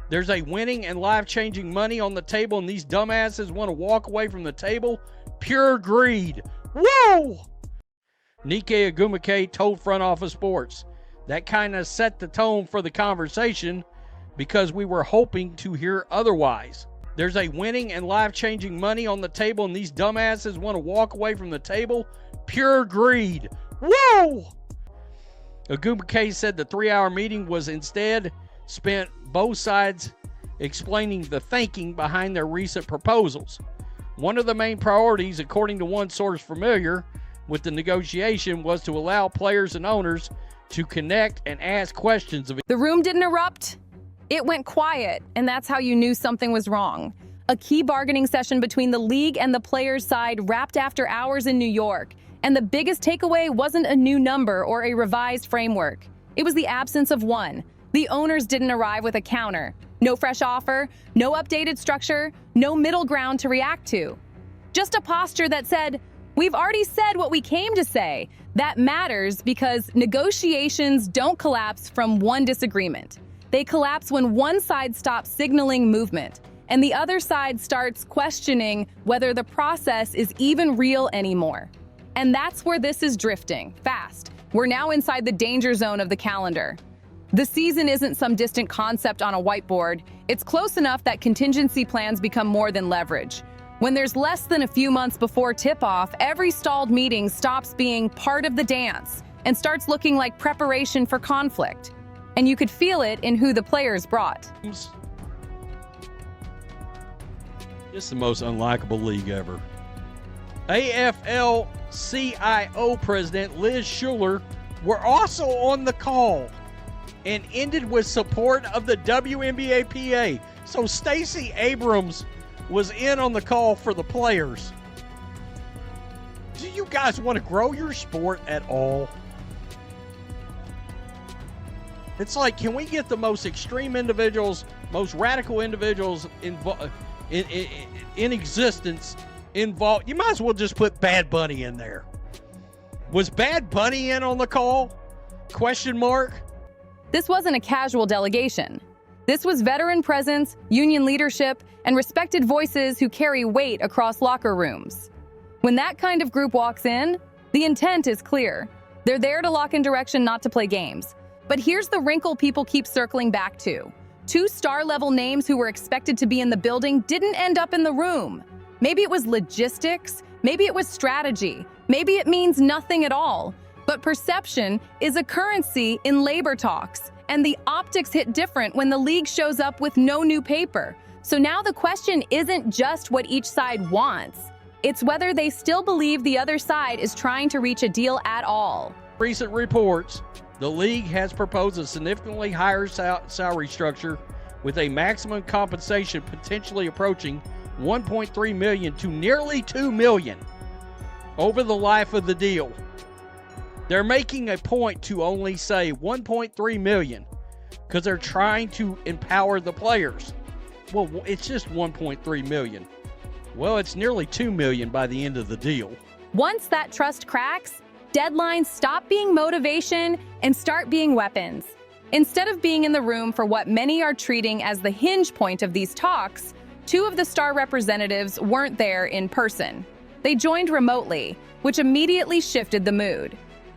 There's a winning and life-changing money on the table, and these dumbasses want to walk away from the table. Pure greed. Whoa! Nike Agumake told Front Office Sports. That kind of set the tone for the conversation because we were hoping to hear otherwise. There's a winning and life-changing money on the table, and these dumbasses want to walk away from the table. Pure greed. Whoa! Agumake said the 3-hour meeting was instead spent both sides explaining the thinking behind their recent proposals. One of the main priorities, according to one source familiar with the negotiation, was to allow players and owners to connect and ask questions of. The room didn't erupt. It went quiet, and that's how you knew something was wrong. A key bargaining session between the league and the players' side wrapped after hours in New York, and the biggest takeaway wasn't a new number or a revised framework. It was the absence of one. The owners didn't arrive with a counter. No fresh offer, no updated structure, no middle ground to react to. Just a posture that said, "We've already said what we came to say." That matters because negotiations don't collapse from one disagreement. They collapse when one side stops signaling movement and the other side starts questioning whether the process is even real anymore. And that's where this is drifting, fast. We're now inside the danger zone of the calendar. The season isn't some distant concept on a whiteboard. It's close enough that contingency plans become more than leverage. When there's less than a few months before tip-off, every stalled meeting stops being part of the dance and starts looking like preparation for conflict. And you could feel it in who the players brought. It's the most unlikable league ever. AFL-CIO President Liz Schuler were also on the call and ended with support of the WNBA PA. So Stacey Abrams was in on the call for the players. Do you guys want to grow your sport at all? It's like, can we get the most extreme individuals, most radical individuals in existence involved? You might as well just put Bad Bunny in there. Was Bad Bunny in on the call? Question mark. This wasn't a casual delegation. This was veteran presence, union leadership, and respected voices who carry weight across locker rooms. When that kind of group walks in, the intent is clear. They're there to lock in direction, not to play games. But here's the wrinkle people keep circling back to. 2 star-level names who were expected to be in the building didn't end up in the room. Maybe it was logistics, maybe it was strategy, maybe it means nothing at all. But perception is a currency in labor talks, and the optics hit different when the league shows up with no new paper. So now the question isn't just what each side wants. It's whether they still believe the other side is trying to reach a deal at all. Recent reports, the league has proposed a significantly higher salary structure with a maximum compensation potentially approaching $1.3 million to nearly $2 million over the life of the deal. They're making a point to only say $1.3 million because they're trying to empower the players. Well, it's just $1.3 million. Well, it's nearly $2 million by the end of the deal. Once that trust cracks, deadlines stop being motivation and start being weapons. Instead of being in the room for what many are treating as the hinge point of these talks, 2 of the star representatives weren't there in person. They joined remotely, which immediately shifted the mood.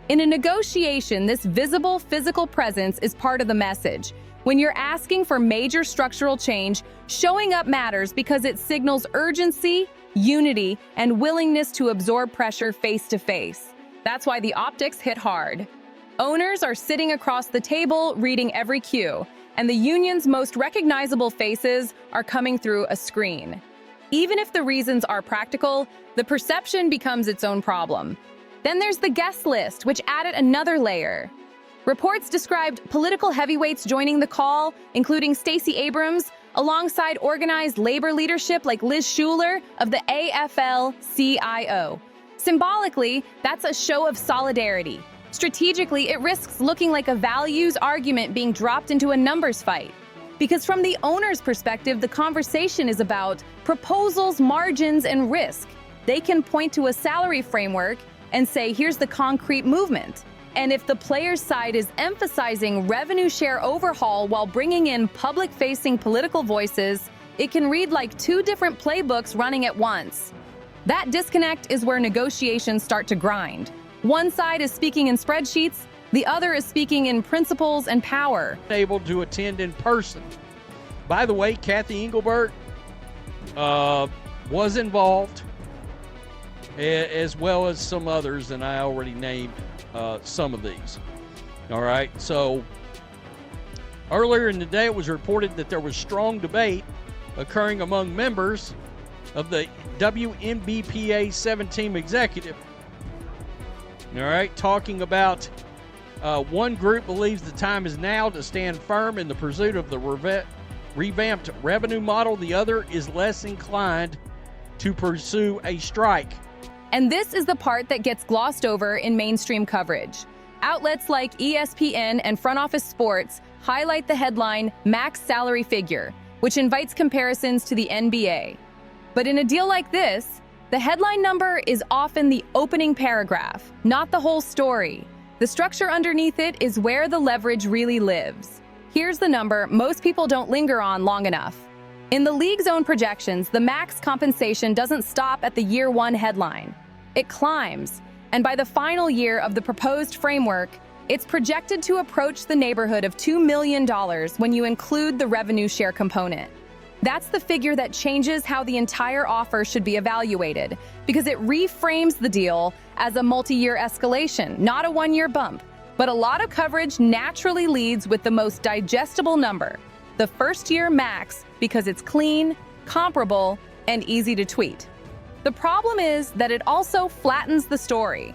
In a negotiation, this visible physical presence is part of the message. When you're asking for major structural change, showing up matters because it signals urgency, unity, and willingness to absorb pressure face to face. That's why the optics hit hard. Owners are sitting across the table reading every cue, and the union's most recognizable faces are coming through a screen. Even if the reasons are practical, the perception becomes its own problem. Then there's the guest list, which added another layer. Reports described political heavyweights joining the call, including Stacey Abrams, alongside organized labor leadership like Liz Schuler of the AFL-CIO. Symbolically, that's a show of solidarity. Strategically, it risks looking like a values argument being dropped into a numbers fight. Because from the owner's perspective, the conversation is about proposals, margins, and risk. They can point to a salary framework and say, here's the concrete movement. And if the players' side is emphasizing revenue share overhaul while bringing in public-facing political voices, it can read like two different playbooks running at once. That disconnect is where negotiations start to grind. One side is speaking in spreadsheets, the other is speaking in principles and power. Able to attend in person. By the way, Kathy Engelbert was involved, as well as some others, and I already named some of these. All right, so earlier in the day, it was reported that there was strong debate occurring among members of the WNBA 7-team executive. All right, talking about one group believes the time is now to stand firm in the pursuit of the revamped revenue model. The other is less inclined to pursue a strike. And this is the part that gets glossed over in mainstream coverage. Outlets like ESPN and Front Office Sports highlight the headline max salary figure, which invites comparisons to the NBA. But in a deal like this, the headline number is often the opening paragraph, not the whole story. The structure underneath it is where the leverage really lives. Here's the number most people don't linger on long enough. In the league's own projections, the max compensation doesn't stop at the year one headline. It climbs, and by the final year of the proposed framework, it's projected to approach the neighborhood of $2 million when you include the revenue share component. That's the figure that changes how the entire offer should be evaluated, because it reframes the deal as a multi-year escalation, not a one-year bump. But a lot of coverage naturally leads with the most digestible number, the first-year max, because it's clean, comparable, and easy to tweet. The problem is that it also flattens the story.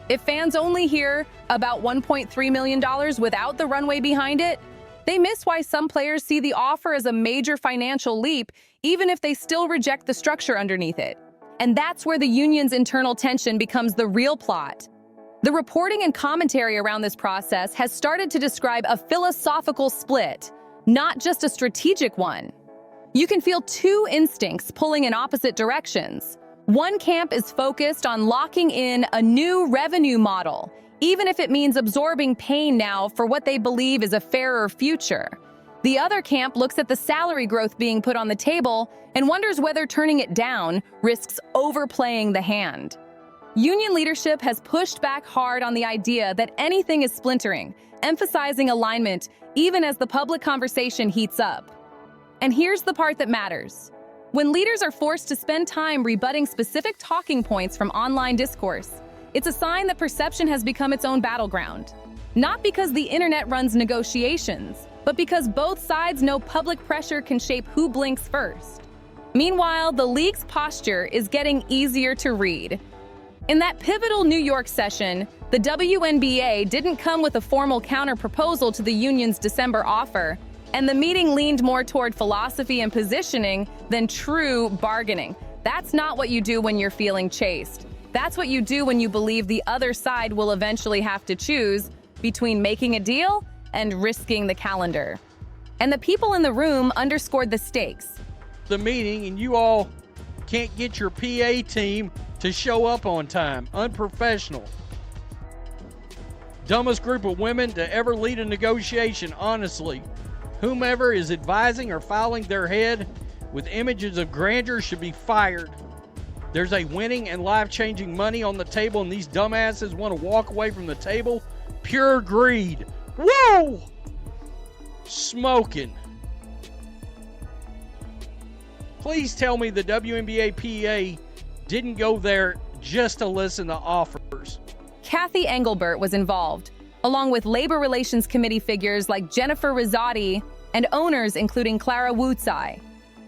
If fans only hear about $1.3 million without the runway behind it, they miss why some players see the offer as a major financial leap, even if they still reject the structure underneath it. And that's where the union's internal tension becomes the real plot. The reporting and commentary around this process has started to describe a philosophical split, not just a strategic one. You can feel two instincts pulling in opposite directions. One camp is focused on locking in a new revenue model, even if it means absorbing pain now for what they believe is a fairer future. The other camp looks at the salary growth being put on the table and wonders whether turning it down risks overplaying the hand. Union leadership has pushed back hard on the idea that anything is splintering, emphasizing alignment even as the public conversation heats up. And here's the part that matters. When leaders are forced to spend time rebutting specific talking points from online discourse, it's a sign that perception has become its own battleground. Not because the internet runs negotiations, but because both sides know public pressure can shape who blinks first. Meanwhile, the league's posture is getting easier to read. In that pivotal New York session, the WNBA didn't come with a formal counter-proposal to the union's December offer, and the meeting leaned more toward philosophy and positioning than true bargaining. That's not what you do when you're feeling chased. That's what you do when you believe the other side will eventually have to choose between making a deal and risking the calendar. And the people in the room underscored the stakes. The meeting, and you all can't get your PA team to show up on time. Unprofessional. Dumbest group of women to ever lead a negotiation, honestly. Whomever is advising or filing their head with images of grandeur should be fired. There's a winning and life-changing money on the table, and these dumbasses want to walk away from the table. Pure greed. Whoa! Smoking. Please tell me the WNBA PA didn't go there just to listen to offers. Kathy Engelbert was involved, along with Labor Relations Committee figures like Jennifer Rizzotti and owners including Clara Courtside.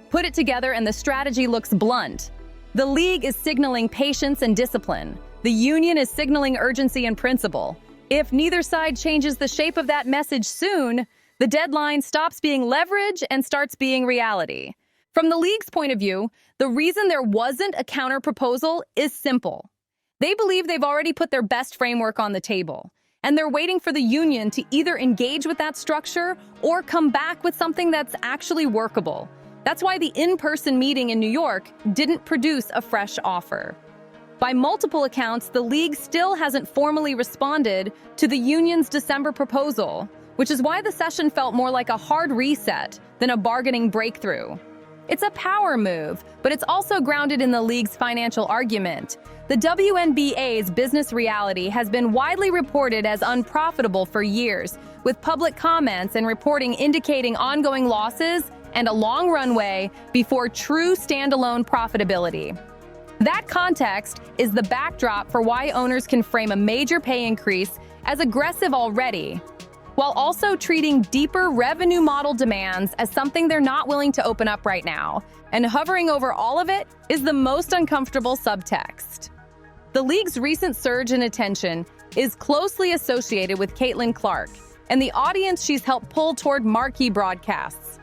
Put it together and the strategy looks blunt. The league is signaling patience and discipline. The union is signaling urgency and principle. If neither side changes the shape of that message soon, the deadline stops being leverage and starts being reality. From the league's point of view, the reason there wasn't a counter-proposal is simple. They believe they've already put their best framework on the table, and they're waiting for the union to either engage with that structure or come back with something that's actually workable. That's why the in-person meeting in New York didn't produce a fresh offer. By multiple accounts, the league still hasn't formally responded to the union's December proposal, which is why the session felt more like a hard reset than a bargaining breakthrough. It's a power move, but it's also grounded in the league's financial argument. The WNBA's business reality has been widely reported as unprofitable for years, with public comments and reporting indicating ongoing losses and a long runway before true standalone profitability. That context is the backdrop for why owners can frame a major pay increase as aggressive already, while also treating deeper revenue model demands as something they're not willing to open up right now. And hovering over all of it is the most uncomfortable subtext. The league's recent surge in attention is closely associated with Caitlin Clark and the audience she's helped pull toward marquee broadcasts.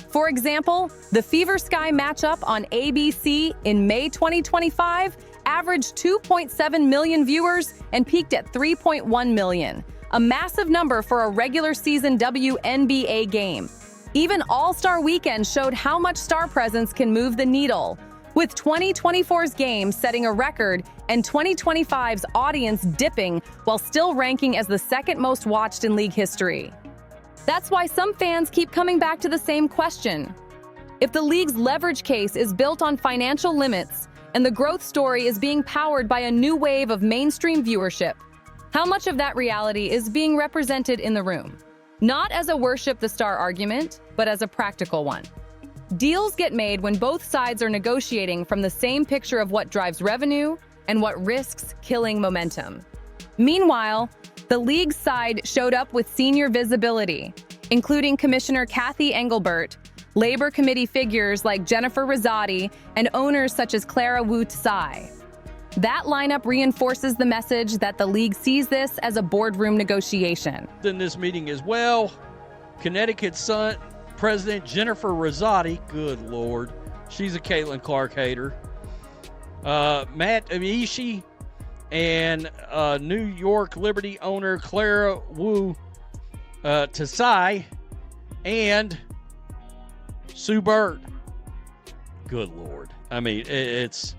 For example, the Fever Sky matchup on ABC in May 2025 averaged 2.7 million viewers and peaked at 3.1 million, a massive number for a regular season WNBA game. Even All-Star Weekend showed how much star presence can move the needle, with 2024's game setting a record and 2025's audience dipping while still ranking as the second most watched in league history. That's why some fans keep coming back to the same question. If the league's leverage case is built on financial limits and the growth story is being powered by a new wave of mainstream viewership, how much of that reality is being represented in the room? Not as a worship the star argument, but as a practical one. Deals get made when both sides are negotiating from the same picture of what drives revenue and what risks killing momentum. Meanwhile, the league's side showed up with senior visibility, including Commissioner Kathy Engelbert, Labor Committee figures like Jennifer Rosati, and owners such as Clara Wu Tsai. That lineup reinforces the message that the league sees this as a boardroom negotiation. In this meeting as well, Connecticut's Sun President Jennifer Rosati, good Lord, she's a Caitlin Clark hater. Matt Amishi and New York Liberty owner Clara Wu Tsai and Sue Bird. Good Lord. I mean, it's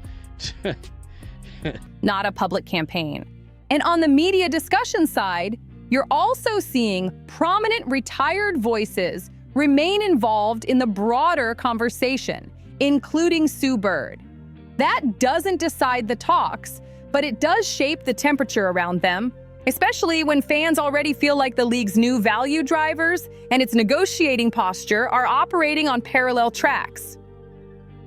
not a public campaign. And on the media discussion side, you're also seeing prominent retired voices remain involved in the broader conversation, including Sue Bird. That doesn't decide the talks, but it does shape the temperature around them, especially when fans already feel like the league's new value drivers and its negotiating posture are operating on parallel tracks.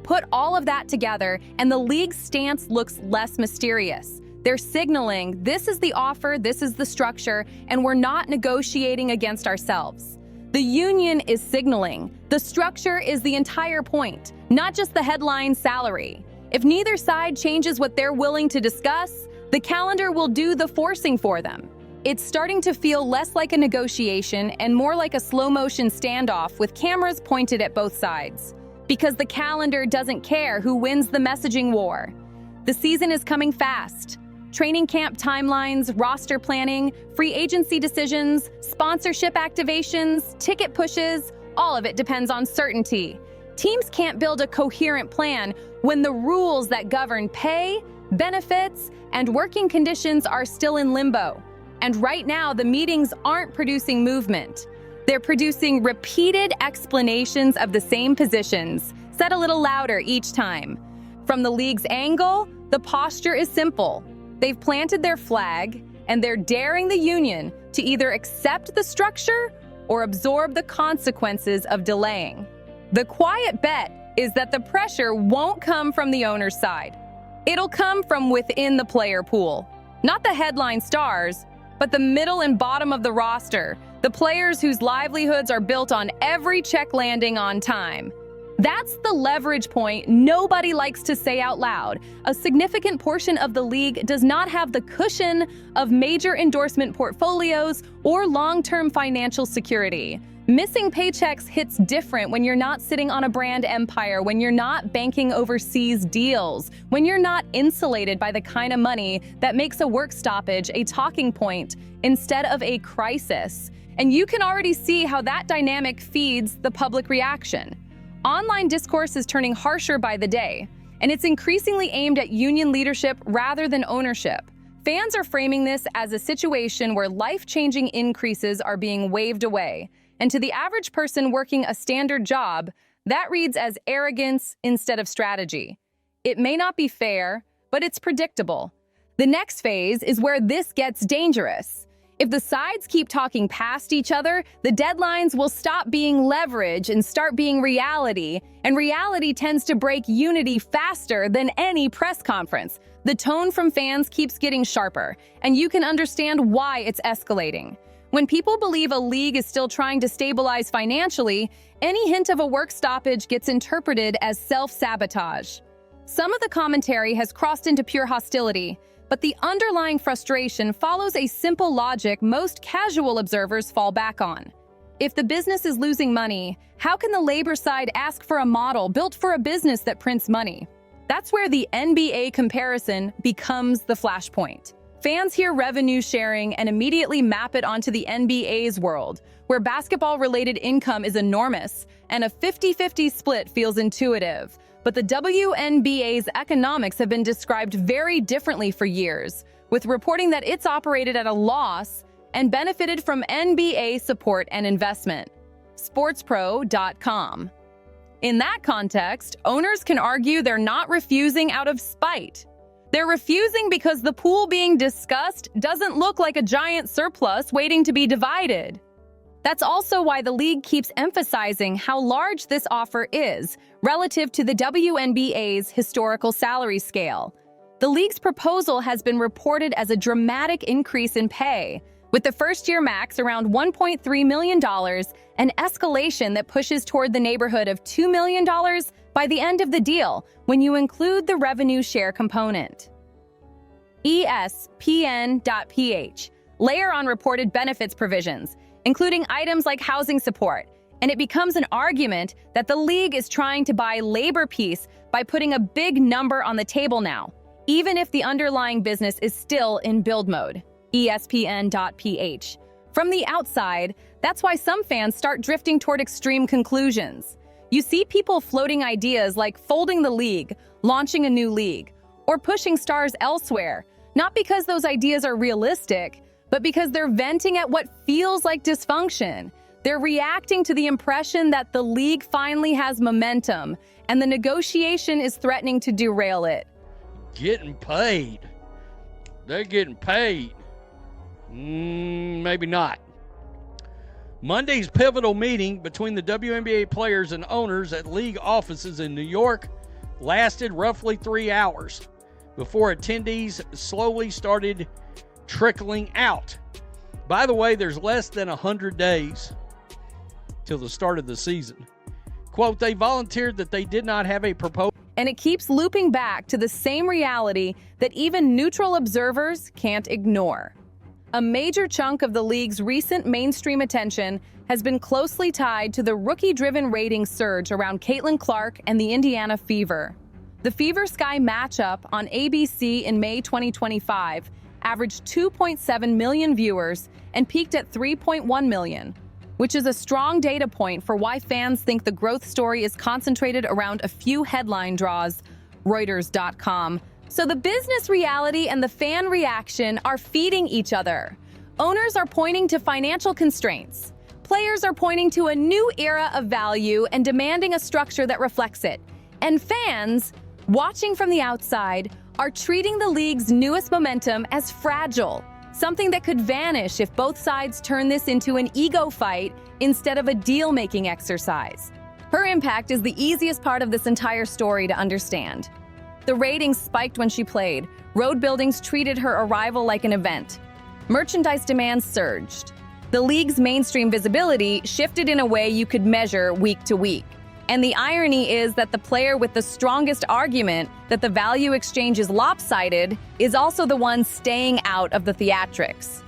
Put all of that together, and the league's stance looks less mysterious. They're signaling, this is the offer, this is the structure, and we're not negotiating against ourselves. The union is signaling, the structure is the entire point, not just the headline salary. If neither side changes what they're willing to discuss, the calendar will do the forcing for them. It's starting to feel less like a negotiation and more like a slow-motion standoff with cameras pointed at both sides. Because the calendar doesn't care who wins the messaging war. The season is coming fast. Training camp timelines, roster planning, free agency decisions, sponsorship activations, ticket pushes, all of it depends on certainty. Teams can't build a coherent plan when the rules that govern pay, benefits, and working conditions are still in limbo. And right now, the meetings aren't producing movement. They're producing repeated explanations of the same positions, said a little louder each time. From the league's angle, the posture is simple. They've planted their flag, and they're daring the union to either accept the structure or absorb the consequences of delaying. The quiet bet is that the pressure won't come from the owner's side. It'll come from within the player pool. Not the headline stars, but the middle and bottom of the roster, the players whose livelihoods are built on every check landing on time. That's the leverage point nobody likes to say out loud. A significant portion of the league does not have the cushion of major endorsement portfolios or long-term financial security. Missing paychecks hits different when you're not sitting on a brand empire, when you're not banking overseas deals, when you're not insulated by the kind of money that makes a work stoppage a talking point instead of a crisis. And you can already see how that dynamic feeds the public reaction. Online discourse is turning harsher by the day, and it's increasingly aimed at union leadership rather than ownership. Fans are framing this as a situation where life-changing increases are being waved away, and to the average person working a standard job, that reads as arrogance instead of strategy. It may not be fair, but it's predictable. The next phase is where this gets dangerous. If the sides keep talking past each other, the deadlines will stop being leverage and start being reality, and reality tends to break unity faster than any press conference. The tone from fans keeps getting sharper, and you can understand why it's escalating. When people believe a league is still trying to stabilize financially, any hint of a work stoppage gets interpreted as self-sabotage. Some of the commentary has crossed into pure hostility, but the underlying frustration follows a simple logic most casual observers fall back on. If the business is losing money, how can the labor side ask for a model built for a business that prints money? That's where the NBA comparison becomes the flashpoint. Fans hear revenue sharing and immediately map it onto the NBA's world, where basketball-related income is enormous and a 50-50 split feels intuitive. But the WNBA's economics have been described very differently for years, with reporting that it's operated at a loss and benefited from NBA support and investment. SportsPro.com. In that context, owners can argue they're not refusing out of spite. They're refusing because the pool being discussed doesn't look like a giant surplus waiting to be divided. That's also why the league keeps emphasizing how large this offer is relative to the WNBA's historical salary scale. The league's proposal has been reported as a dramatic increase in pay, with the first-year max around $1.3 million, an escalation that pushes toward the neighborhood of $2 million by the end of the deal when you include the revenue share component. ESPN.ph. Layer on reported benefits provisions, including items like housing support, and it becomes an argument that the league is trying to buy labor peace by putting a big number on the table now, even if the underlying business is still in build mode. ESPN.ph. From the outside, that's why some fans start drifting toward extreme conclusions. You see people floating ideas like folding the league, launching a new league, or pushing stars elsewhere, not because those ideas are realistic, but because they're venting at what feels like dysfunction. They're reacting to the impression that the league finally has momentum, and the negotiation is threatening to derail it. Getting paid. They're getting paid. Maybe not. Monday's pivotal meeting between the WNBA players and owners at league offices in New York lasted roughly 3 hours before attendees slowly started trickling out. By the way, there's less than 100 days till the start of the season. Quote, they volunteered that they did not have a proposal. And it keeps looping back to the same reality that even neutral observers can't ignore. A major chunk of the league's recent mainstream attention has been closely tied to the rookie-driven ratings surge around Caitlin Clark and the Indiana Fever. The Fever Sky matchup on ABC in May 2025 averaged 2.7 million viewers and peaked at 3.1 million, which is a strong data point for why fans think the growth story is concentrated around a few headline draws, Reuters.com. So the business reality and the fan reaction are feeding each other. Owners are pointing to financial constraints. Players are pointing to a new era of value and demanding a structure that reflects it. And fans, watching from the outside, are treating the league's newest momentum as fragile, something that could vanish if both sides turn this into an ego fight instead of a deal-making exercise. Her impact is the easiest part of this entire story to understand. The ratings spiked when she played. Road buildings treated her arrival like an event. Merchandise demand surged. The league's mainstream visibility shifted in a way you could measure week to week. And the irony is that the player with the strongest argument that the value exchange is lopsided is also the one staying out of the theatrics.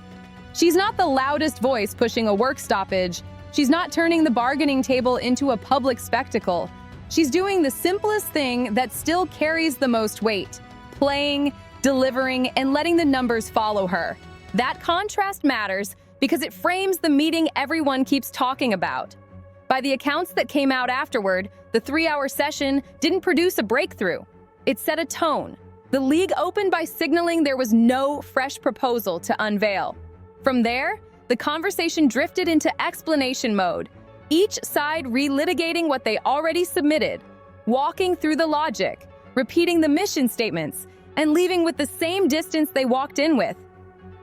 She's not the loudest voice pushing a work stoppage. She's not turning the bargaining table into a public spectacle. She's doing the simplest thing that still carries the most weight: playing, delivering, and letting the numbers follow her. That contrast matters because it frames the meeting everyone keeps talking about. By the accounts that came out afterward, the 3-hour session didn't produce a breakthrough. It set a tone. The league opened by signaling there was no fresh proposal to unveil. From there, the conversation drifted into explanation mode, each side relitigating what they already submitted, walking through the logic, repeating the mission statements, and leaving with the same distance they walked in with.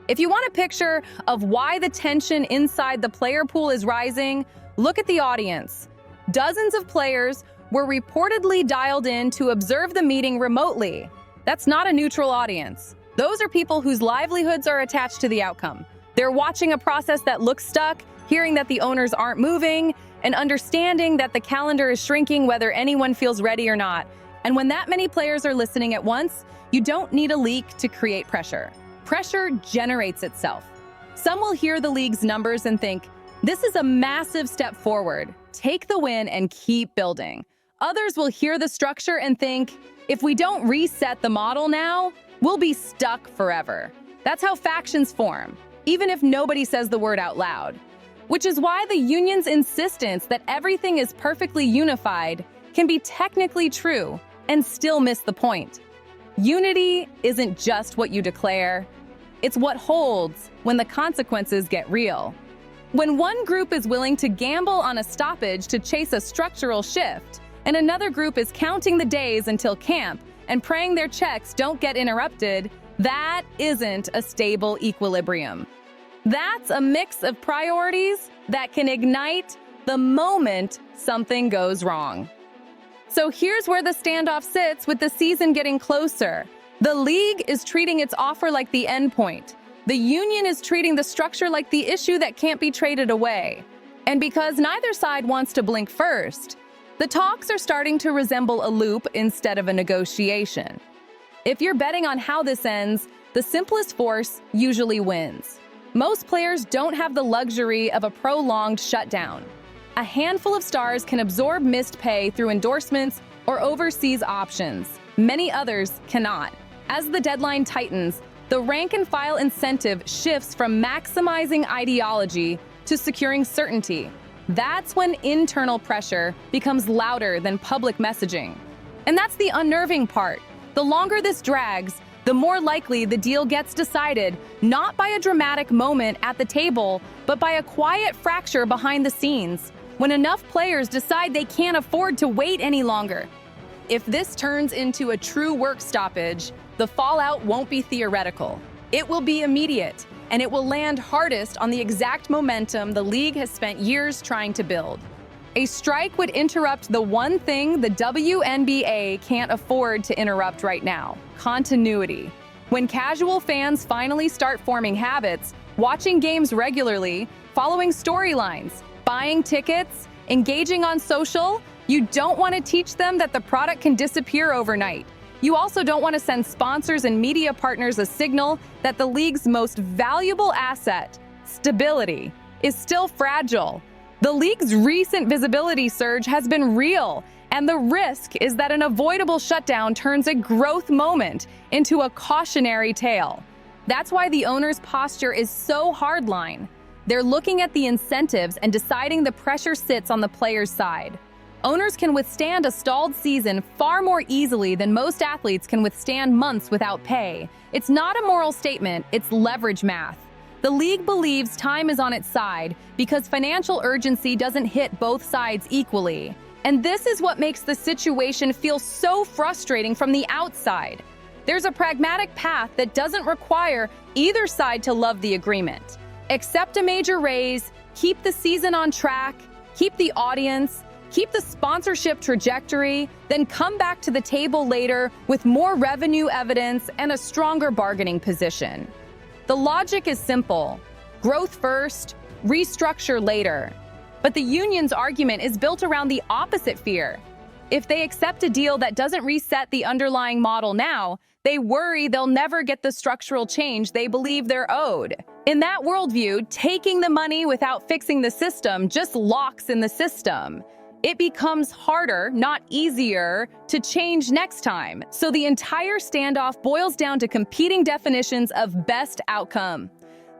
If you want a picture of why the tension inside the player pool is rising, look at the audience. Dozens of players were reportedly dialed in to observe the meeting remotely. That's not a neutral audience. Those are people whose livelihoods are attached to the outcome. They're watching a process that looks stuck, hearing that the owners aren't moving, and understanding that the calendar is shrinking whether anyone feels ready or not. And when that many players are listening at once, you don't need a leak to create pressure. Pressure generates itself. Some will hear the league's numbers and think, this is a massive step forward. Take the win and keep building. Others will hear the structure and think, if we don't reset the model now, we'll be stuck forever. That's how factions form, even if nobody says the word out loud. Which is why the union's insistence that everything is perfectly unified can be technically true and still miss the point. Unity isn't just what you declare, it's what holds when the consequences get real. When one group is willing to gamble on a stoppage to chase a structural shift, and another group is counting the days until camp and praying their checks don't get interrupted, that isn't a stable equilibrium. That's a mix of priorities that can ignite the moment something goes wrong. So here's where the standoff sits with the season getting closer. The league is treating its offer like the endpoint. The union is treating the structure like the issue that can't be traded away. And because neither side wants to blink first, the talks are starting to resemble a loop instead of a negotiation. If you're betting on how this ends, the simplest force usually wins. Most players don't have the luxury of a prolonged shutdown. A handful of stars can absorb missed pay through endorsements or overseas options. Many others cannot. As the deadline tightens, the rank-and-file incentive shifts from maximizing ideology to securing certainty. That's when internal pressure becomes louder than public messaging. And that's the unnerving part. The longer this drags, the more likely the deal gets decided, not by a dramatic moment at the table, but by a quiet fracture behind the scenes, when enough players decide they can't afford to wait any longer. If this turns into a true work stoppage, the fallout won't be theoretical. It will be immediate, and it will land hardest on the exact momentum the league has spent years trying to build. A strike would interrupt the one thing the WNBA can't afford to interrupt right now: continuity. When casual fans finally start forming habits, watching games regularly, following storylines, buying tickets, engaging on social, you don't want to teach them that the product can disappear overnight. You also don't want to send sponsors and media partners a signal that the league's most valuable asset, stability, is still fragile. The league's recent visibility surge has been real, and the risk is that an avoidable shutdown turns a growth moment into a cautionary tale. That's why the owner's posture is so hardline. They're looking at the incentives and deciding the pressure sits on the player's side. Owners can withstand a stalled season far more easily than most athletes can withstand months without pay. It's not a moral statement, it's leverage math. The league believes time is on its side because financial urgency doesn't hit both sides equally. And this is what makes the situation feel so frustrating from the outside. There's a pragmatic path that doesn't require either side to love the agreement. Accept a major raise, keep the season on track, keep the audience, keep the sponsorship trajectory, then come back to the table later with more revenue evidence and a stronger bargaining position. The logic is simple: growth first, restructure later. But the union's argument is built around the opposite fear. If they accept a deal that doesn't reset the underlying model now, they worry they'll never get the structural change they believe they're owed. In that worldview, taking the money without fixing the system just locks in the system. It becomes harder, not easier, to change next time. So the entire standoff boils down to competing definitions of best outcome.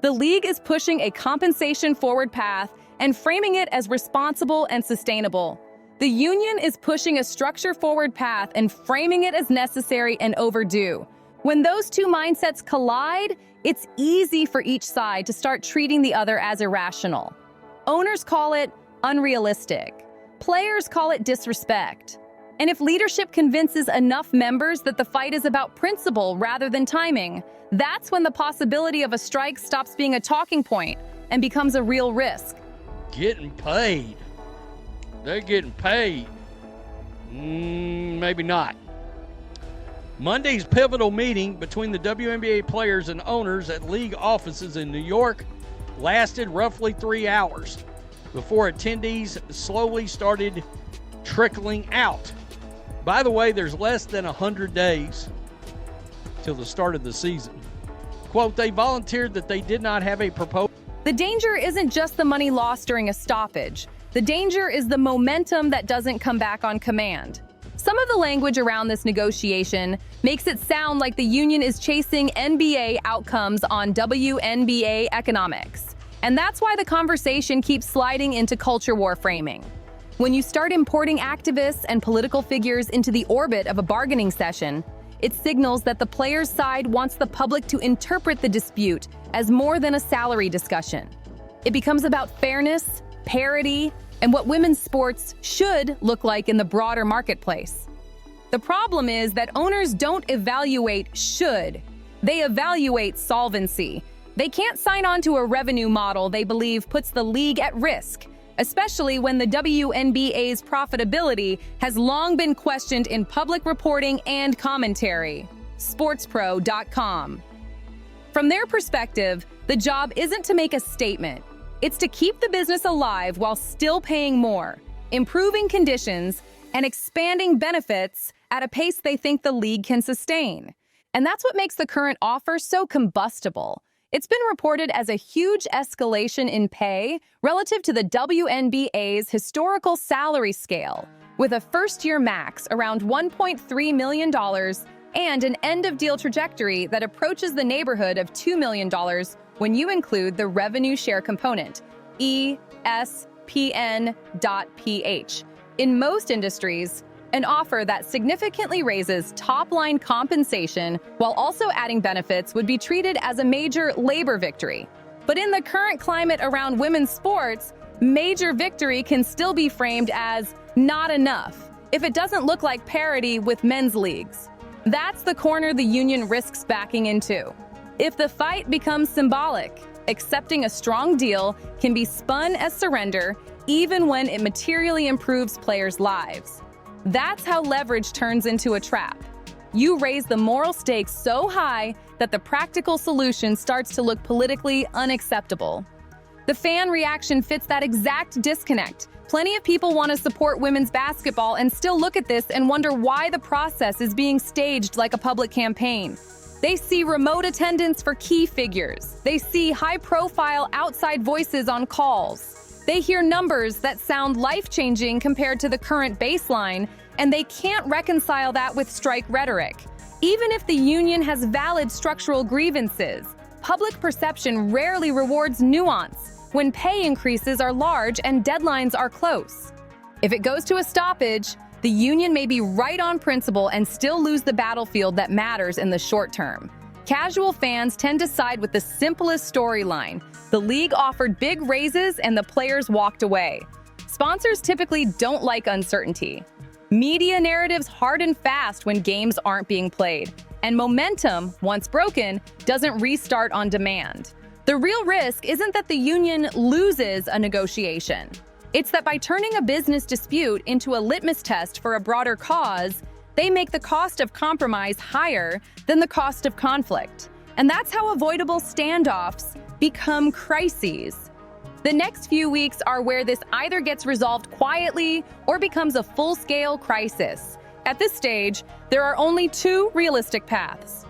The league is pushing a compensation forward path and framing it as responsible and sustainable. The union is pushing a structure-forward path and framing it as necessary and overdue. When those two mindsets collide, it's easy for each side to start treating the other as irrational. Owners call it unrealistic. Players call it disrespect. And if leadership convinces enough members that the fight is about principle rather than timing, that's when the possibility of a strike stops being a talking point and becomes a real risk. Getting paid. They're getting paid. Maybe not. Monday's pivotal meeting between the WNBA players and owners at league offices in New York lasted roughly 3 hours before attendees slowly started trickling out. By the way, there's less than 100 days till the start of the season. Quote, they volunteered that they did not have a proposal. The danger isn't just the money lost during a stoppage. The danger is the momentum that doesn't come back on command. Some of the language around this negotiation makes it sound like the union is chasing NBA outcomes on WNBA economics. And that's why the conversation keeps sliding into culture war framing. When you start importing activists and political figures into the orbit of a bargaining session, it signals that the players' side wants the public to interpret the dispute as more than a salary discussion. It becomes about fairness, parity, and what women's sports should look like in the broader marketplace. The problem is that owners don't evaluate should, they evaluate solvency. They can't sign on to a revenue model they believe puts the league at risk, especially when the WNBA's profitability has long been questioned in public reporting and commentary. SportsPro.com. From their perspective, the job isn't to make a statement. It's to keep the business alive while still paying more, improving conditions, and expanding benefits at a pace they think the league can sustain. And that's what makes the current offer so combustible. It's been reported as a huge escalation in pay relative to the WNBA's historical salary scale, with a first-year max around $1.3 million and an end-of-deal trajectory that approaches the neighborhood of $2 million when you include the revenue share component, ESPN.PH. In most industries, an offer that significantly raises top-line compensation while also adding benefits would be treated as a major labor victory. But in the current climate around women's sports, major victory can still be framed as not enough if it doesn't look like parity with men's leagues. That's the corner the union risks backing into. If the fight becomes symbolic, accepting a strong deal can be spun as surrender even when it materially improves players' lives. That's how leverage turns into a trap. You raise the moral stakes so high that the practical solution starts to look politically unacceptable. The fan reaction fits that exact disconnect. Plenty of people want to support women's basketball and still look at this and wonder why the process is being staged like a public campaign. They see remote attendance for key figures. They see high-profile outside voices on calls. They hear numbers that sound life-changing compared to the current baseline, and they can't reconcile that with strike rhetoric. Even if the union has valid structural grievances, public perception rarely rewards nuance when pay increases are large and deadlines are close. If it goes to a stoppage, the union may be right on principle and still lose the battlefield that matters in the short term. Casual fans tend to side with the simplest storyline. The league offered big raises and the players walked away. Sponsors typically don't like uncertainty. Media narratives harden fast when games aren't being played, and momentum, once broken, doesn't restart on demand. The real risk isn't that the union loses a negotiation. It's that by turning a business dispute into a litmus test for a broader cause, they make the cost of compromise higher than the cost of conflict. And that's how avoidable standoffs become crises. The next few weeks are where this either gets resolved quietly or becomes a full-scale crisis. At this stage, there are only two realistic paths.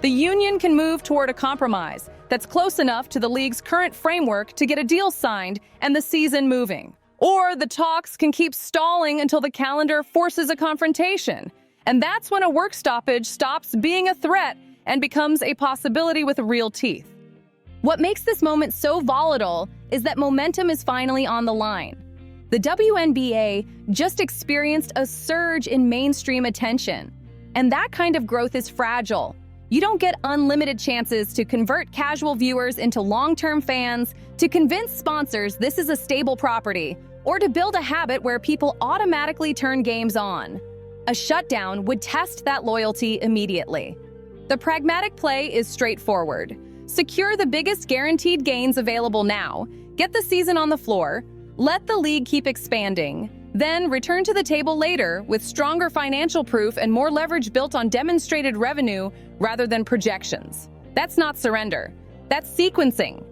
The union can move toward a compromise that's close enough to the league's current framework to get a deal signed and the season moving. Or the talks can keep stalling until the calendar forces a confrontation. And that's when a work stoppage stops being a threat and becomes a possibility with real teeth. What makes this moment so volatile is that momentum is finally on the line. The WNBA just experienced a surge in mainstream attention, and that kind of growth is fragile. You don't get unlimited chances to convert casual viewers into long-term fans, to convince sponsors this is a stable property, or to build a habit where people automatically turn games on. A shutdown would test that loyalty immediately. The pragmatic play is straightforward. Secure the biggest guaranteed gains available now, get the season on the floor, let the league keep expanding, then return to the table later with stronger financial proof and more leverage built on demonstrated revenue rather than projections. That's not surrender. That's sequencing.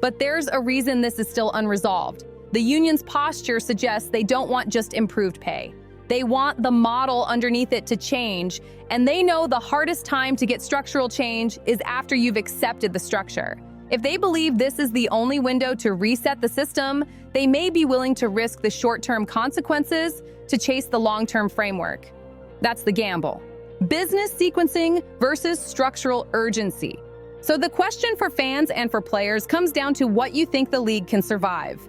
But there's a reason this is still unresolved. The union's posture suggests they don't want just improved pay. They want the model underneath it to change, and they know the hardest time to get structural change is after you've accepted the structure. If they believe this is the only window to reset the system, they may be willing to risk the short-term consequences to chase the long-term framework. That's the gamble. Business sequencing versus structural urgency. So the question for fans and for players comes down to what you think the league can survive.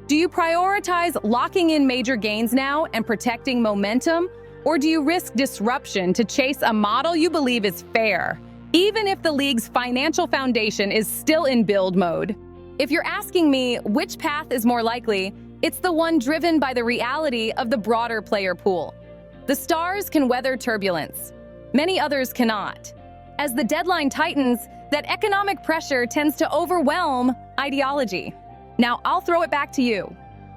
Do you prioritize locking in major gains now and protecting momentum, or do you risk disruption to chase a model you believe is fair, even if the league's financial foundation is still in build mode? If you're asking me which path is more likely, it's the one driven by the reality of the broader player pool. The stars can weather turbulence. Many others cannot. As the deadline tightens, that economic pressure tends to overwhelm ideology. Now, I'll throw it back to you.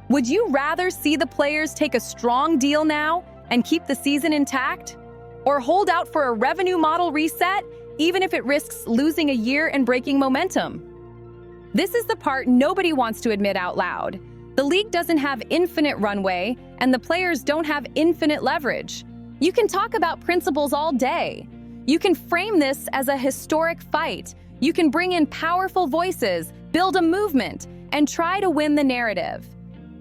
Would you rather see the players take a strong deal now and keep the season intact? Or hold out for a revenue model reset, even if it risks losing a year and breaking momentum? This is the part nobody wants to admit out loud. The league doesn't have infinite runway, and the players don't have infinite leverage. You can talk about principles all day. You can frame this as a historic fight. You can bring in powerful voices, build a movement, and try to win the narrative.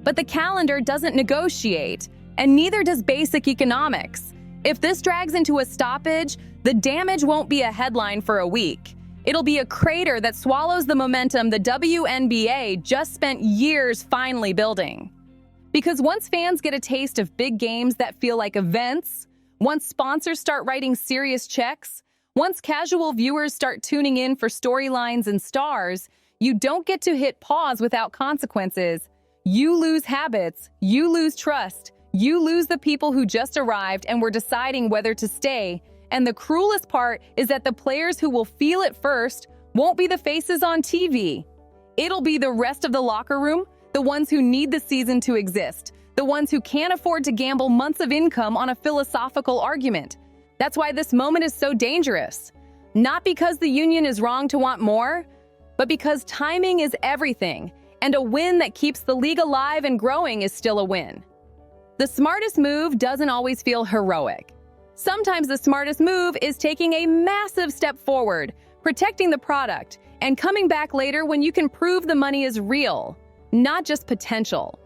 But the calendar doesn't negotiate, and neither does basic economics. If this drags into a stoppage, the damage won't be a headline for a week. It'll be a crater that swallows the momentum the WNBA just spent years finally building. Because once fans get a taste of big games that feel like events, once sponsors start writing serious checks, once casual viewers start tuning in for storylines and stars, you don't get to hit pause without consequences. You lose habits, you lose trust, you lose the people who just arrived and were deciding whether to stay. And the cruelest part is that the players who will feel it first won't be the faces on TV. It'll be the rest of the locker room, the ones who need the season to exist, the ones who can't afford to gamble months of income on a philosophical argument. That's why this moment is so dangerous. Not because the union is wrong to want more, but because timing is everything, and a win that keeps the league alive and growing is still a win. The smartest move doesn't always feel heroic. Sometimes the smartest move is taking a massive step forward, protecting the product, and coming back later when you can prove the money is real, not just potential.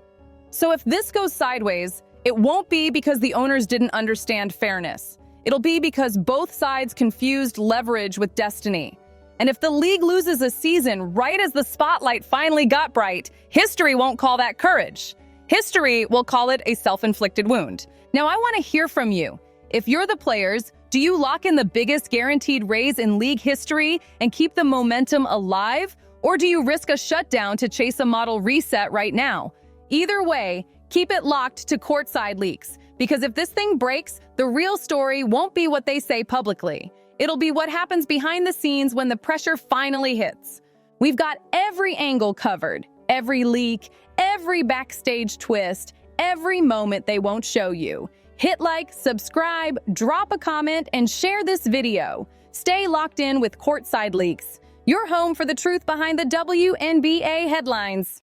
So if this goes sideways, it won't be because the owners didn't understand fairness. It'll be because both sides confused leverage with destiny. And if the league loses a season right as the spotlight finally got bright, history won't call that courage. History will call it a self-inflicted wound. Now, I want to hear from you. If you're the players, do you lock in the biggest guaranteed raise in league history and keep the momentum alive? Or do you risk a shutdown to chase a model reset right now? Either way, keep it locked to Courtside leaks. Because if this thing breaks, the real story won't be what they say publicly. It'll be what happens behind the scenes when the pressure finally hits. We've got every angle covered, every leak, every backstage twist, every moment they won't show you. Hit like, subscribe, drop a comment, and share this video. Stay locked in with Courtside Leaks, your home for the truth behind the WNBA headlines.